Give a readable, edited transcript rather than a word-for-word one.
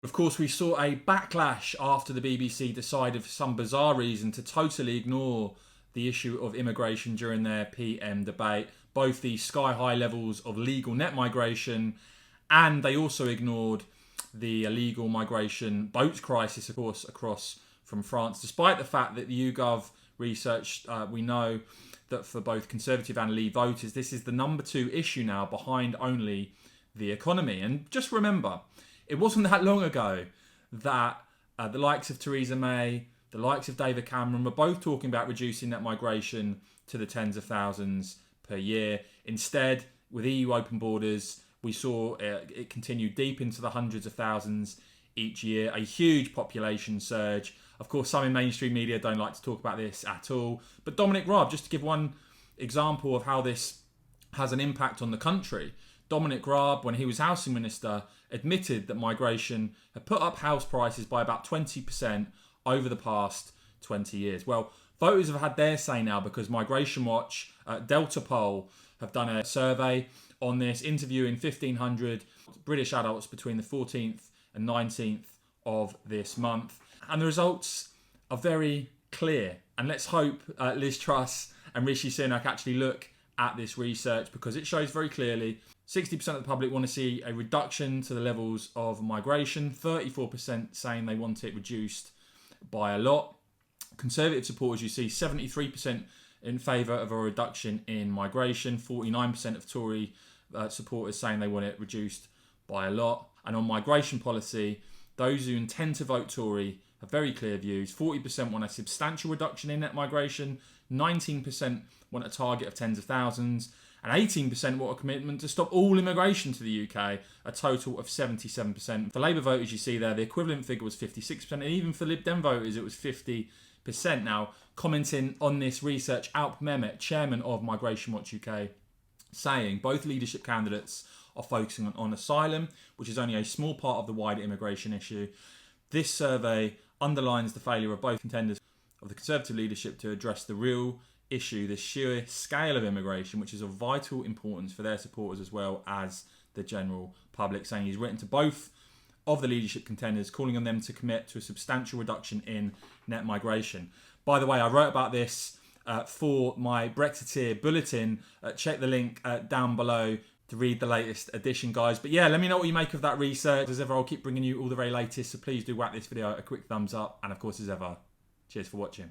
Of course, we saw a backlash after the BBC decided for some bizarre reason to totally ignore the issue of immigration during their PM debate, both the sky-high levels of legal net migration, and they also ignored the illegal migration boats crisis, of course, across from France, despite the fact that the YouGov research, we know that for both Conservative and Leave voters, this is the number 2 issue now, behind only the economy. And just remember, it wasn't that long ago that the likes of Theresa May, the likes of David Cameron were both talking about reducing net migration to the tens of thousands per year. Instead, with EU open borders, we saw it continue deep into the hundreds of thousands each year, a huge population surge. Of course, some in mainstream media don't like to talk about this at all. But Dominic Raab, just to give one example of how this has an impact on the country, Dominic Raab, when he was housing minister, admitted that migration had put up house prices by about 20% over the past 20 years. Well, voters have had their say now because Migration Watch, Delta Poll, have done a survey on this, interviewing 1,500 British adults between the 14th and 19th of this month. And the results are very clear. And let's hope Liz Truss and Rishi Sunak actually look at this research, because it shows very clearly 60% of the public want to see a reduction to the levels of migration, 34% saying they want it reduced by a lot. Conservative supporters, you see 73% in favour of a reduction in migration, 49% of Tory supporters saying they want it reduced by a lot. And on migration policy, those who intend to vote Tory have very clear views. 40% want a substantial reduction in net migration, 19% want a target of tens of thousands, and 18% want a commitment to stop all immigration to the UK, a total of 77%. For Labour voters, you see there, the equivalent figure was 56%, and even for Lib Dem voters, it was 50%. Now, commenting on this research, Alp Mehmet, chairman of Migration Watch UK, saying both leadership candidates are focusing on asylum, which is only a small part of the wider immigration issue. This survey underlines the failure of both contenders of the Conservative leadership to address the real issue, the sheer scale of immigration, which is of vital importance for their supporters as well as the general public, saying he's written to both of the leadership contenders, calling on them to commit to a substantial reduction in net migration. By the way, I wrote about this for my Brexiteer bulletin. Check the link down below to read the latest edition, guys. But yeah, let me know what you make of that research. As ever, I'll keep bringing you all the very latest, so please do whack this video a quick thumbs up. And of course, as ever, cheers for watching.